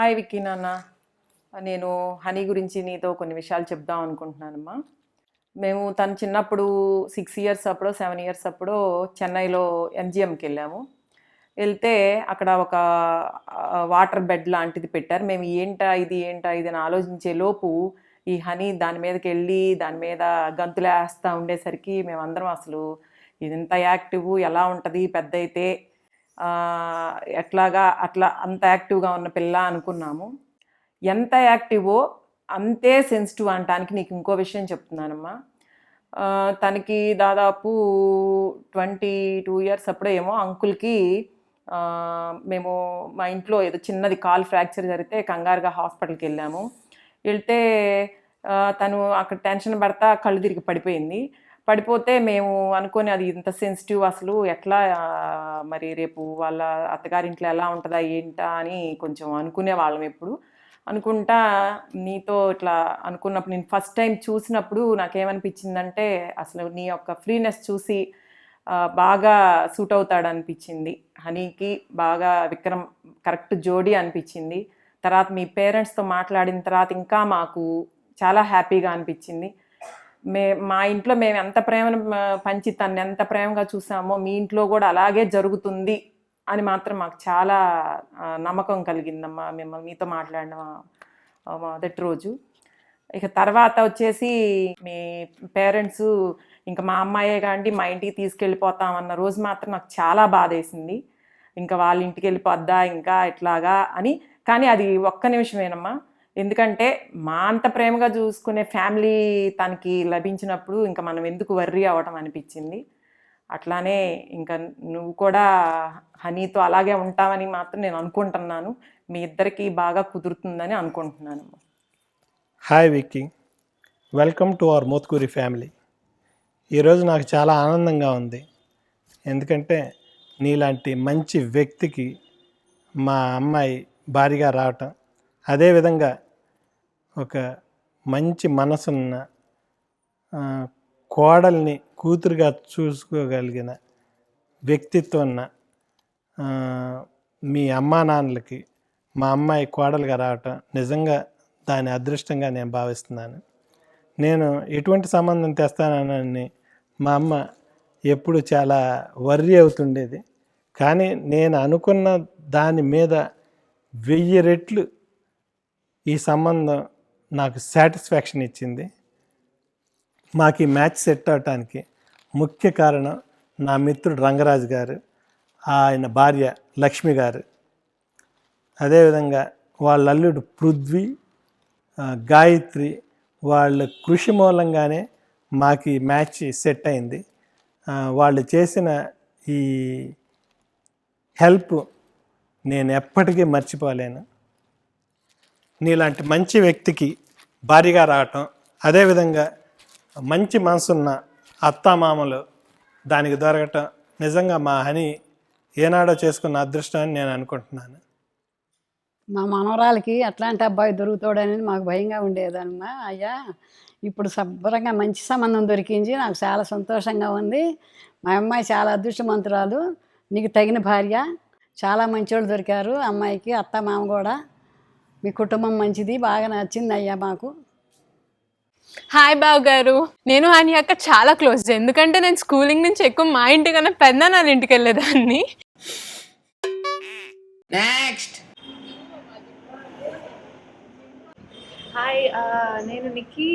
Hi Vicky నాన్న. నేను honey గురించి నీతో కొన్ని విషయాలు చెప్దాం అనుకుంటున్నానమ్మా. మేము తను చిన్నప్పుడు 6 ఇయర్స్ అప్పుడో 7 ఇయర్స్ అప్పుడో చెన్నైలో ఎంజిఎంకి వెళ్ళాము. వెళ్తే అక్కడ ఒక వాటర్ బెడ్ లాంటిది పెట్టారు. మేము ఏంటా ఇది అని ఆలోచించే లోపు ఈ హనీ దాని మీదకి వెళ్ళి దాని మీద గంతులు వేస్తూ ఉండేసరికి మేమందరం అసలు ఇది ఇంత యాక్టివ్ ఎలా ఉంటుంది పెద్ద అయితే ఎట్లాగా అట్లా అంత యాక్టివ్గా ఉన్న పిల్ల అనుకున్నాము. ఎంత యాక్టివో అంతే సెన్సిటివ్ అనటానికి నీకు ఇంకో విషయం చెప్తున్నానమ్మా. తనకి దాదాపు 22 ఇయర్స్ అప్పుడే ఏమో అంకుల్కి మేము మా ఇంట్లో ఏదో చిన్నది కాల్ ఫ్రాక్చర్ జరిగితే కంగారుగా హాస్పిటల్కి వెళ్ళాము. వెళ్తే తను అక్కడ టెన్షన్ పడతా కళ్ళు తిరిగి పడిపోతే మేము అనుకొని అది ఇంత సెన్సిటివ్ అసలు ఎట్లా మరి రేపు వాళ్ళ అత్తగారింట్లో ఎలా ఉంటుందా ఏంటా అని కొంచెం అనుకునే వాళ్ళం. ఎప్పుడు అనుకుంటా నీతో ఇట్లా అనుకున్నప్పుడు నేను ఫస్ట్ టైం చూసినప్పుడు నాకేమనిపించిందంటే అసలు నీ యొక్క ఫ్రీనెస్ చూసి బాగా సూట్ అవుతాడు అనిపించింది. హనీకి బాగా విక్రమ్ కరెక్ట్ జోడీ అనిపించింది. తర్వాత మీ పేరెంట్స్తో మాట్లాడిన తర్వాత ఇంకా మాకు చాలా హ్యాపీగా అనిపించింది. మా ఇంట్లో మేము ఎంత ప్రేమను పంచి తను ఎంత ప్రేమగా చూసామో మీ ఇంట్లో కూడా అలాగే జరుగుతుంది అని మాత్రం మాకు చాలా నమ్మకం కలిగిందమ్మా మిమ్మల్ని మీతో మాట్లాడిన మొదటి రోజు. ఇక తర్వాత వచ్చేసి మీ పేరెంట్స్ ఇంకా మా అమ్మాయే కాండి మా ఇంటికి తీసుకెళ్ళిపోతామన్న రోజు మాత్రం నాకు చాలా బాధ వేసింది. ఇంకా వాళ్ళ ఇంటికి వెళ్ళిపోద్దా ఇంకా ఇట్లాగా అని. కానీ అది ఒక్క నిమిషమేనమ్మా. ఎందుకంటే మా అంత ప్రేమగా చూసుకునే ఫ్యామిలీ తనకి లభించినప్పుడు ఇంకా మనం ఎందుకు వర్రీ అవ్వటం అనిపించింది. అట్లానే ఇంకా నువ్వు కూడా హనీతో అలాగే ఉంటావని మాత్రం నేను అనుకుంటున్నాను. మీ ఇద్దరికి బాగా కుదురుతుందని అనుకుంటున్నాను. Hi Vicky, welcome to our Motkuri family. ఈరోజు నాకు చాలా ఆనందంగా ఉంది. ఎందుకంటే నీలాంటి మంచి వ్యక్తికి మా అమ్మాయి భారీగా రావటం, అదేవిధంగా ఒక మంచి మనసున్న కోడల్ని కూతురుగా చూసుకోగలిగిన వ్యక్తిత్వం ఉన్న మీ అమ్మా నాన్నలకి మా అమ్మాయి కోడలుగా రావటం నిజంగా దాని అదృష్టంగా నేను భావిస్తున్నాను. నేను ఎటువంటి సంబంధం తెస్తానని మా అమ్మ ఎప్పుడు చాలా వర్రీ అవుతుండేది. కానీ నేను అనుకున్న దాని మీద 1000 రెట్లు ఈ సంబంధం నాకు సాటిస్ఫాక్షన్ ఇచ్చింది. మాకు ఈ మ్యాచ్ సెట్ అవటానికి ముఖ్య కారణం నా మిత్రుడు రంగరాజు గారు, ఆయన భార్య లక్ష్మి గారు, అదేవిధంగా వాళ్ళ అల్లుడు పృథ్వీ, గాయత్రి, వాళ్ళ కృషి మూలంగానే మాకు ఈ మ్యాచ్ సెట్ అయింది. వాళ్ళు చేసిన ఈ హెల్ప్ నేను ఎప్పటికీ మర్చిపోలేను. నీలాంటి మంచి వ్యక్తికి భారీగా రావటం, అదేవిధంగా మంచి మనసున్న అత్తామామలు దానికి దొరకటం నిజంగా మా హనీ ఏనాడో చేసుకున్న అదృష్టం అని నేను అనుకుంటున్నాను. మా మనవరాలకి అట్లాంటి అబ్బాయి దొరుకుతాడని మాకు భయంగా ఉండేదమ్మా. అయ్యా ఇప్పుడు శుభ్రంగా మంచి సంబంధం దొరికింది, నాకు చాలా సంతోషంగా ఉంది. మా అమ్మాయి చాలా అదృష్టవంతురాలు, నీకు తగిన భార్య, చాలా మంచోళ్ళు దొరికారు అమ్మాయికి. అత్త మామ కూడా, మీ కుటుంబం మంచిది, బాగా నచ్చింది అయ్యా మాకు. హాయ్ బావు గారు, నేను హనీ అక్క చాలా క్లోజ్. ఎందుకంటే నేను స్కూలింగ్ నుంచి ఎక్కువ మా ఇంటికన్నా పెద్దనాన్న ఇంటికి వెళ్ళేదాన్ని. హాయ్, నేను నిక్కీ,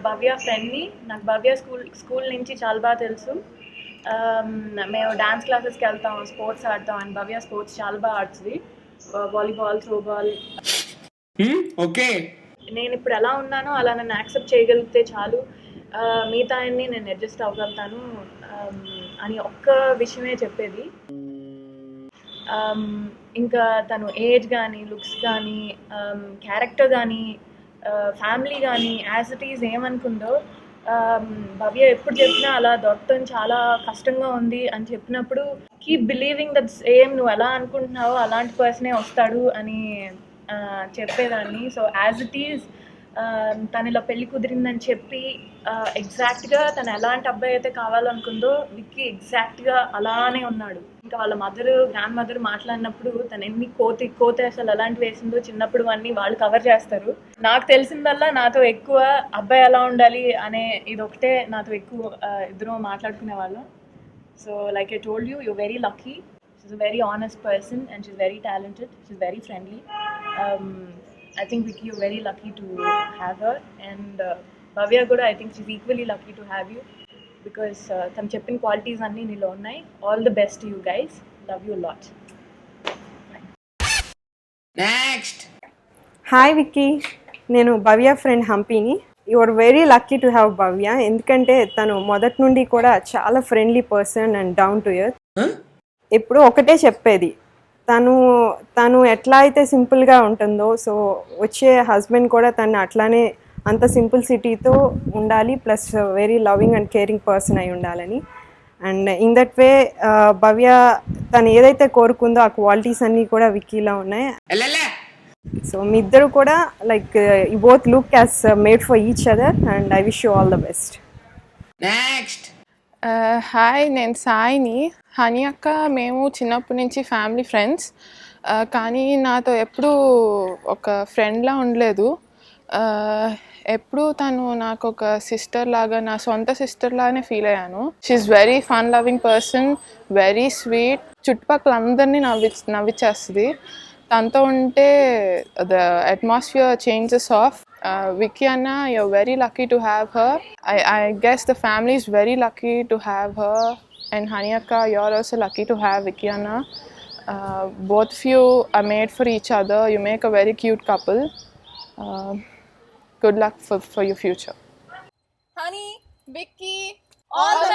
భవ్య ఫ్రెండ్ని. నాకు భవ్య స్కూల్ నుంచి చాలా బాగా తెలుసు. మేము డాన్స్ క్లాసెస్కి వెళ్తాం, స్పోర్ట్స్ ఆడతాం. అండ్ భవ్య స్పోర్ట్స్ చాలా బాగా ఆడుతుంది, వాలీబాల్, త్రోబాల్. ఓకే, నేను ఇప్పుడు ఎలా ఉన్నానో అలా నన్ను యాక్సెప్ట్ చేయగలిగితే చాలు, మిగతా అన్ని నేను అడ్జస్ట్ అవ్వగలుగుతాను అని ఒక్క విషయమే చెప్పేది. ఇంకా తను ఏజ్ కానీ, లుక్స్ కానీ, క్యారెక్టర్ కానీ, ఫ్యామిలీ కానీ, యాజ్ ఇట్ ఈజ్ ఏమనుకుందో, భవ్య ఎప్పుడు చెప్పినా అలా దొరకటం చాలా కష్టంగా ఉంది అని చెప్పినప్పుడు కీప్ బిలీవింగ్ దట్ సేమ్ నువ్వు ఎలా అనుకుంటున్నావో అలాంటి పర్సనే వస్తాడు అని చెప్పేదాన్ని. సో యాజ్ ఇట్ ఈజ్ తను ఇలా పెళ్లి కుదిరిందని చెప్పి ఎగ్జాక్ట్గా తను ఎలాంటి అబ్బాయి అయితే కావాలనుకుందో విక్కీ ఎగ్జాక్ట్గా అలానే ఉన్నాడు. ఇంకా వాళ్ళ గ్రాండ్ మదర్ మాట్లాడినప్పుడు తను ఎన్ని కోతి అసలు ఎలాంటి వేసిందో చిన్నప్పుడు అన్నీ వాళ్ళు కవర్ చేస్తారు. నాకు తెలిసిందల్లా నాతో ఎక్కువ అబ్బాయి ఎలా ఉండాలి అనే ఇదొకటే నాతో ఎక్కువ ఇద్దరు మాట్లాడుకునే వాళ్ళం. So like I told you, you're very lucky. She's a very honest person and she's very talented. She's very friendly. I think Vicky, you're very lucky to have her, and Bhavya Goda, I think she's equally lucky to have you because some cheppin qualities anni nilo unnai. All the best to you guys. Love you a lot. Next. Hi Vicky, నేను Bhavya friend హంపీని. You are very lucky to have Bhavya, ఎందుకంటే తను మొదటి నుండి కూడా చాలా friendly person and down to earth. ఎప్పుడు ఒకటే చెప్పేది, తను ఎట్లా అయితే సింపుల్గా ఉంటుందో సో వచ్చే హస్బెండ్ కూడా తను అట్లానే అంత సింపుల్సిటీతో ఉండాలి, plus very loving and caring person అయి ఉండాలని. అండ్ ఇన్ దట్ వే భవ్య తను ఏదైతే కోరుకుందో ఆ క్వాలిటీస్ అన్నీ కూడా విక్కీలో ఉన్నాయి. సో మీ ఇద్దరు కూడా like you both look as made for each other and I wish you all the best. Next. Hi, నేను సాయిని. హనీ అక్క మేము చిన్నప్పటి నుంచి ఫ్యామిలీ ఫ్రెండ్స్, కానీ నాతో ఎప్పుడూ ఒక ఫ్రెండ్లా ఉండలేదు. ఎప్పుడు తను నాకు ఒక సిస్టర్ లాగా, నా సొంత సిస్టర్ లాగానే ఫీల్ అయ్యాను. She is very fun loving person, very sweet, చుట్టుపక్కల అందరినీ నవ్విచ్చేస్తుంది. తనతో ఉంటే the atmosphere changes off. Vicky Anna, you're very lucky to have her. I guess the family is very lucky to have her. And Hani Akka, you're also lucky to have Vicky Anna. Both of you are made for each other. You make a very cute couple. Good luck for your future. Honey, Vicky, all the